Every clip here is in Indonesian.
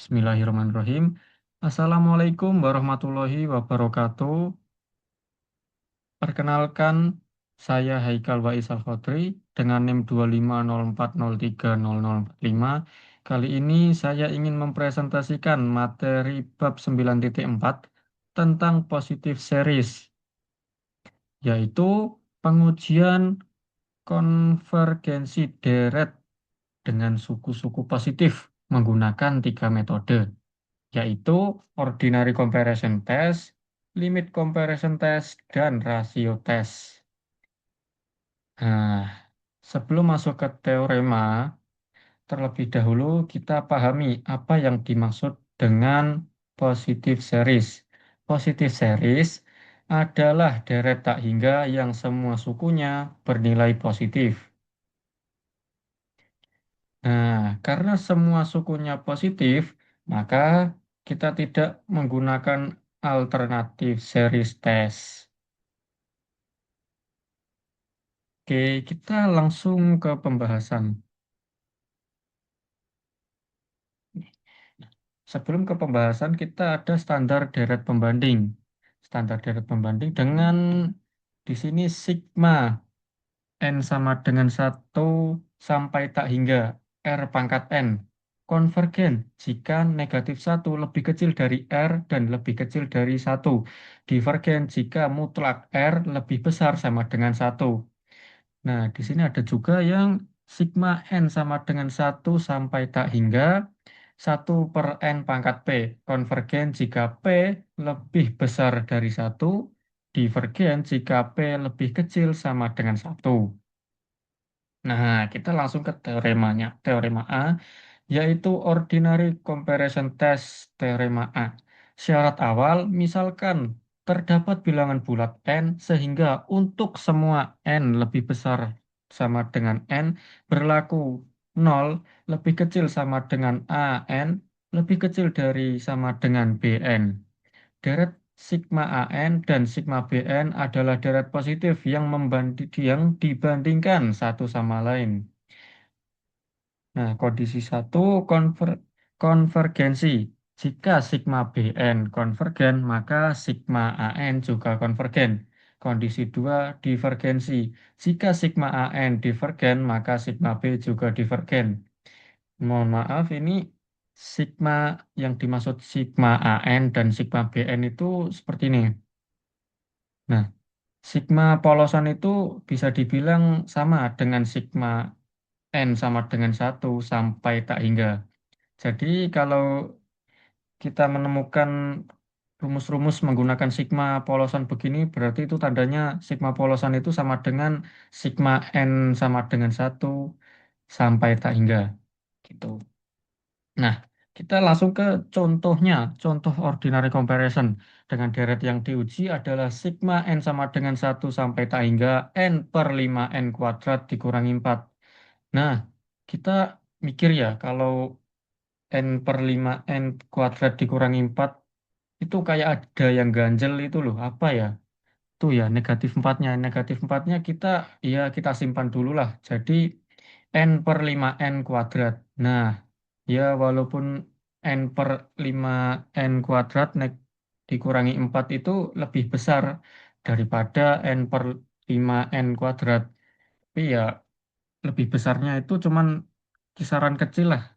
Bismillahirrahmanirrahim. Assalamualaikum warahmatullahi wabarakatuh. Perkenalkan, saya Haikal Wais Al-Fadri dengan NIM 25040300045. Kali ini saya ingin mempresentasikan materi bab 9.4 tentang positive series, yaitu pengujian konvergensi deret dengan suku-suku positif menggunakan tiga metode, yaitu ordinary comparison test, limit comparison test, dan rasio test. Nah, sebelum masuk ke teorema, terlebih dahulu kita pahami apa yang dimaksud dengan positive series. Positive series adalah deret tak hingga yang semua sukunya bernilai positif. Nah, karena semua sukunya positif, maka kita tidak menggunakan alternatif series test. Oke, kita langsung ke pembahasan. Sebelum ke pembahasan, kita ada standar deret pembanding. Standar deret pembanding dengan di sini sigma N sama dengan 1 sampai tak hingga R pangkat N. Konvergen jika negatif 1 lebih kecil dari R dan lebih kecil dari 1. Divergen jika mutlak R lebih besar sama dengan 1. Nah, di sini ada juga yang sigma N sama dengan 1 sampai tak hingga 1/N pangkat P. Konvergen jika P lebih besar dari 1. Divergen jika P lebih kecil sama dengan 1. Nah, kita langsung ke teoremanya. Teorema A, yaitu Ordinary Comparison Test Teorema A. Syarat awal, misalkan terdapat bilangan bulat n sehingga untuk semua n lebih besar sama dengan n berlaku 0 lebih kecil sama dengan an lebih kecil dari sama dengan bn. Deret sigma an dan sigma bn adalah deret positif yang dibandingkan satu sama lain. Nah, kondisi satu konvergensi. Jika sigma Bn konvergen, maka sigma An juga konvergen. Kondisi 2 divergensi. Jika sigma An divergen, maka sigma B juga divergen. Mohon maaf, ini sigma yang dimaksud sigma An dan sigma Bn itu seperti ini. Nah, sigma polosan itu bisa dibilang sama dengan sigma N sama dengan 1 sampai tak hingga. Jadi kalau kita menemukan rumus-rumus menggunakan sigma polosan begini, berarti itu tandanya sigma polosan itu sama dengan sigma N sama dengan 1 sampai tak hingga. Gitu. Nah, kita langsung ke contohnya. Contoh ordinary comparison dengan deret yang diuji adalah sigma N sama dengan 1 sampai tak hingga N per 5N kuadrat dikurangi 4. Nah, kita mikir ya, kalau N per 5N kuadrat dikurangi 4 itu kayak ada yang ganjel itu loh. Apa ya? Tuh ya, negatif 4-nya. Negatif 4-nya kita simpan dulu lah. Jadi N per 5N kuadrat. Nah, ya walaupun N per 5N kuadrat dikurangi 4 itu lebih besar daripada N per 5N kuadrat. Tapi ya lebih besarnya itu cuman kisaran kecil lah.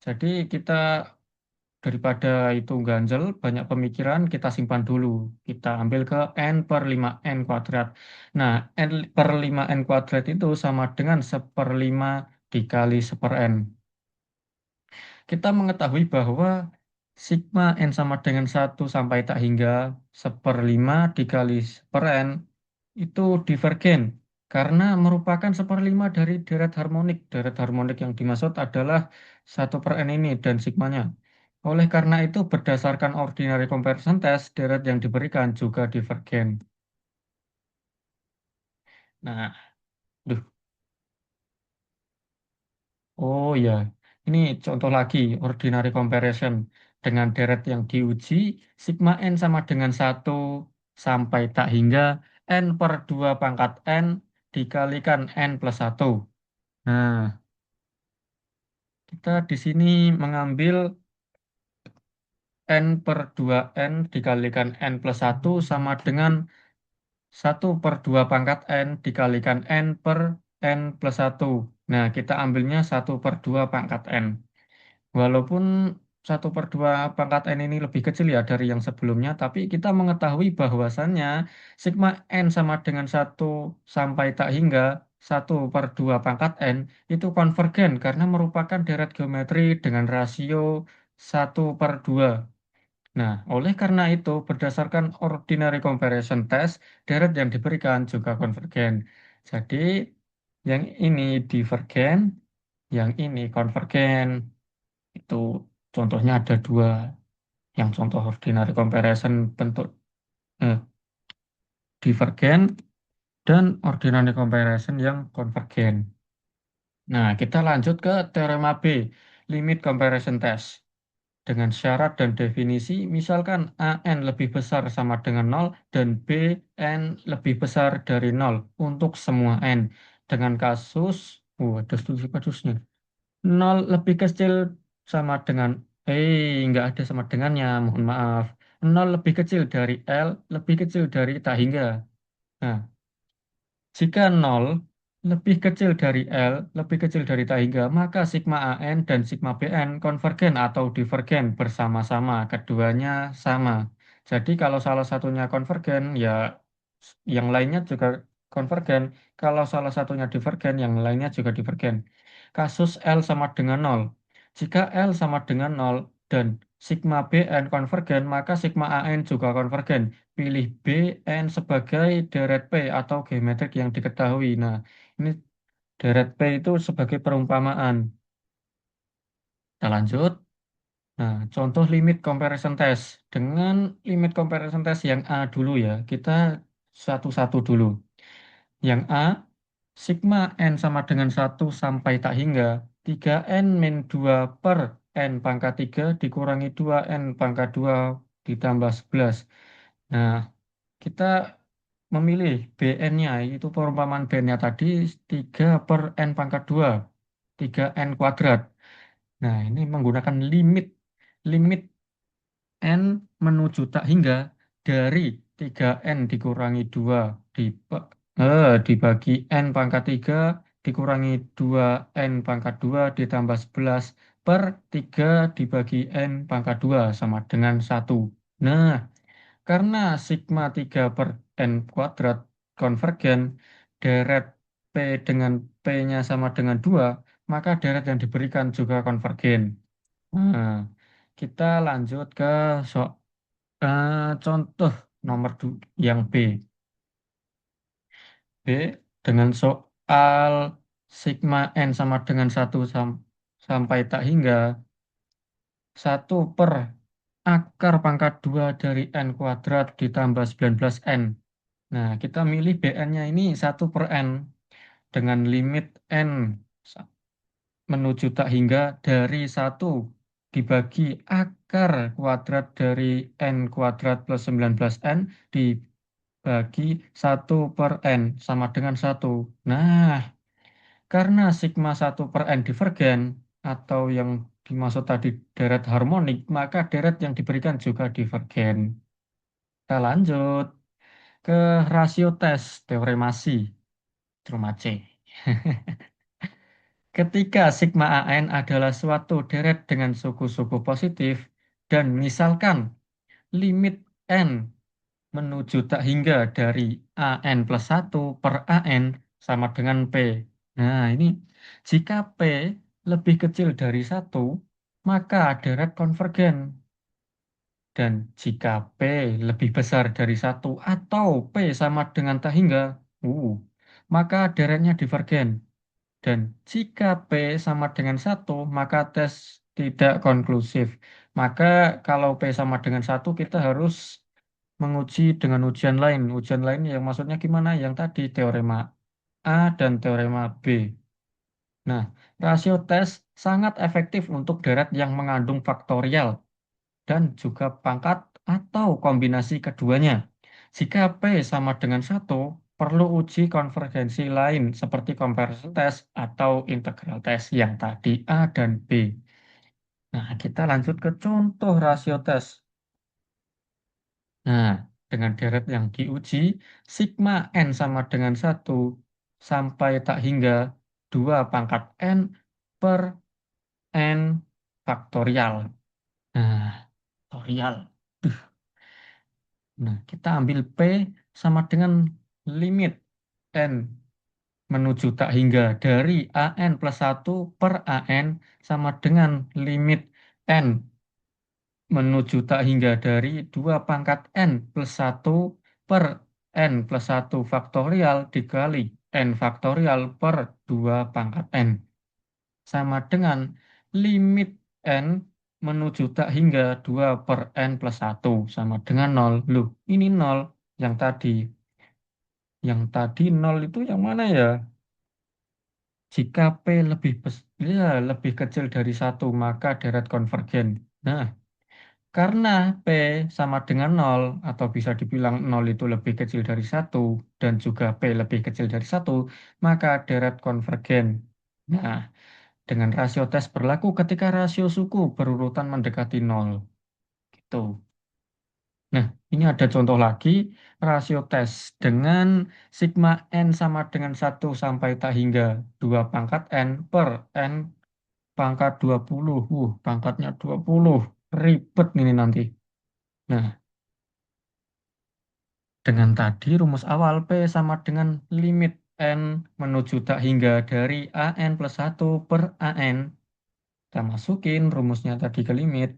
Jadi kita daripada itu ganjel, banyak pemikiran, kita simpan dulu. Kita ambil ke N per 5N kuadrat. Nah, N per 5N kuadrat itu sama dengan 1/5 dikali 1/N. Kita mengetahui bahwa sigma N sama dengan 1 sampai tak hingga 1/5 dikali 1/N itu divergen. Karena merupakan 1/5 dari deret harmonik. Deret harmonik yang dimaksud adalah 1/N ini dan sigmanya. Oleh karena itu, berdasarkan ordinary comparison test, deret yang diberikan juga divergen. Nah, duh, oh ya, ini contoh lagi ordinary comparison dengan deret yang diuji, sigma n sama dengan 1 sampai tak hingga n per 2 pangkat n dikalikan n plus 1. Nah, Kita di sini mengambil n per 2n dikalikan n plus satu sama dengan 1/2 pangkat n dikalikan n per n plus satu. Nah, kita ambilnya 1/2 pangkat n. Walaupun 1/2 pangkat n ini lebih kecil ya dari yang sebelumnya, tapi kita mengetahui bahwasannya sigma n sama dengan 1 sampai tak hingga 1/2 pangkat n itu konvergen karena merupakan deret geometri dengan rasio 1/2. Nah, oleh karena itu, berdasarkan ordinary comparison test, deret yang diberikan juga konvergen. Jadi, yang ini divergen, yang ini konvergen. Itu contohnya ada dua. Yang contoh ordinary comparison bentuk eh, divergen dan ordinary comparison yang konvergen. Nah, kita lanjut ke teorema B, limit comparison test. Dengan syarat dan definisi, misalkan AN lebih besar sama dengan nol dan BN lebih besar dari nol untuk semua N. Dengan kasus, ada studi kasusnya. Nol lebih kecil sama dengan, nggak ada sama dengannya, mohon maaf. Nol lebih kecil dari L, lebih kecil dari tak hingga. Nah, jika nol lebih kecil dari L, lebih kecil dari tak hingga, maka sigma AN dan sigma BN konvergen atau divergen bersama-sama. Keduanya sama. Jadi kalau salah satunya konvergen, ya yang lainnya juga konvergen. Kalau salah satunya divergen, yang lainnya juga divergen. Kasus L sama dengan nol. Jika L sama dengan nol dan sigma BN konvergen, maka sigma AN juga konvergen. Pilih BN sebagai deret P atau geometrik yang diketahui. Nah, ini deret P itu sebagai perumpamaan. Kita lanjut. Nah, contoh limit comparison test. Dengan limit comparison test yang A dulu ya, kita satu-satu dulu. Yang A, sigma N sama dengan 1 sampai tak hingga 3N min 2 per N pangkat 3 dikurangi 2N pangkat 2 ditambah 11. Nah, kita memilih Bn-nya, itu perumpamaan Bn-nya tadi 3 per N pangkat 2, 3N kuadrat. Nah, ini menggunakan limit. Limit N menuju tak hingga dari 3N dikurangi 2 dibagi N pangkat 3 dikurangi 2N pangkat 2 ditambah 11 per 3 dibagi N pangkat 2 sama dengan 1. Nah, karena sigma 3 per N kuadrat konvergen, deret P dengan P-nya sama dengan 2, maka deret yang diberikan juga konvergen. Nah, kita lanjut ke contoh nomor yang B. B dengan soal sigma N sama dengan 1 sampai tak hingga 1/akar pangkat 2 dari N kuadrat ditambah 19N. Nah, kita milih Bn-nya ini 1/N dengan limit N sa- menuju tak hingga dari 1 dibagi akar kuadrat dari N kuadrat plus 19N dibagi 1/N sama dengan 1. Nah, karena sigma 1/N divergen atau yang dimaksud tadi deret harmonik, maka deret yang diberikan juga divergen. Kita lanjut ke rasio tes teoremasi, Cuma C. Ketika sigma AN adalah suatu deret dengan suku-suku positif dan misalkan limit N menuju tak hingga dari AN plus 1 per AN sama dengan P. Nah, ini jika P lebih kecil dari 1, maka deret konvergen. Dan jika P lebih besar dari 1 atau P sama dengan tak hingga, uh, maka deretnya divergen. Dan jika P sama dengan 1, maka tes tidak konklusif. Maka kalau P sama dengan 1, kita harus menguji dengan ujian lain. Ujian lain yang maksudnya gimana? Yang tadi teorema A dan teorema B. Nah, rasio tes sangat efektif untuk deret yang mengandung faktorial dan juga pangkat atau kombinasi keduanya. Jika P sama dengan 1, perlu uji konvergensi lain seperti comparison test atau integral test yang tadi A dan B. Nah, kita lanjut ke contoh rasio tes. Nah, dengan deret yang diuji, sigma n sama dengan 1 sampai tak hingga 2 pangkat n per n faktorial. Nah, faktorial. Nah, kita ambil P sama dengan limit n menuju tak hingga dari an plus 1 per an sama dengan limit n menuju tak hingga dari 2 pangkat n plus 1 per n plus 1 faktorial dikali n faktorial per 2 pangkat n. Sama dengan limit n menuju tak hingga 2 per n plus 1 sama dengan 0. Loh, ini 0 yang tadi. Yang tadi 0 itu yang mana ya? Jika P lebih kecil dari 1, maka deret konvergen. Nah, karena P sama dengan 0, atau bisa dibilang 0 itu lebih kecil dari 1, dan juga P lebih kecil dari 1, maka deret konvergen. Nah, dengan rasio tes berlaku ketika rasio suku berurutan mendekati 0. Gitu. Nah, ini ada contoh lagi, rasio tes dengan sigma n sama dengan 1 sampai tak hingga 2 pangkat n per n pangkat 20. Pangkatnya 20. Ribet ini nanti. Nah, dengan tadi rumus awal P sama dengan limit n menuju tak hingga dari an plus 1 per an. Kita masukin rumusnya tadi ke limit.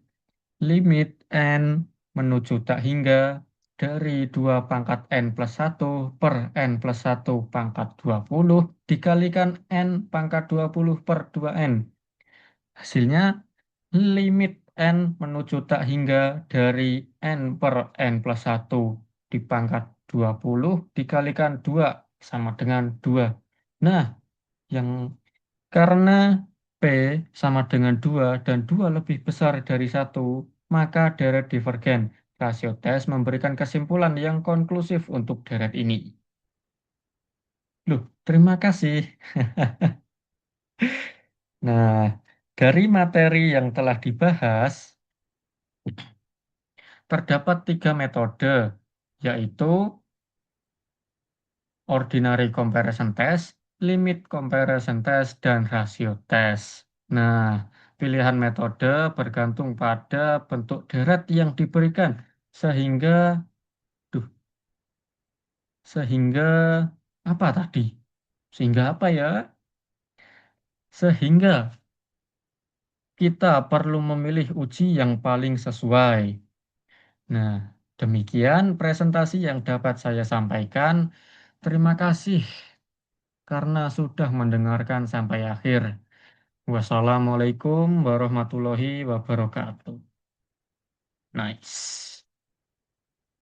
Limit n menuju tak hingga dari 2 pangkat n plus 1 per n plus 1 pangkat 20 dikalikan n pangkat 20 per 2n. Hasilnya limit n menuju tak hingga dari n per n plus 1 dipangkat 20 dikalikan 2 sama dengan 2. Nah, yang karena P sama dengan 2 dan 2 lebih besar dari 1, maka deret divergen. Rasio tes memberikan kesimpulan yang konklusif untuk deret ini. Loh, terima kasih. Nah, dari materi yang telah dibahas, terdapat 3 metode, yaitu ordinary comparison test, limit comparison test, dan rasio test. Nah, pilihan metode bergantung pada bentuk deret yang diberikan, sehingga, duh, sehingga apa tadi? Sehingga apa ya? Sehingga kita perlu memilih uji yang paling sesuai. Nah, demikian presentasi yang dapat saya sampaikan. Terima kasih karena sudah mendengarkan sampai akhir. Wassalamualaikum warahmatullahi wabarakatuh. Nice.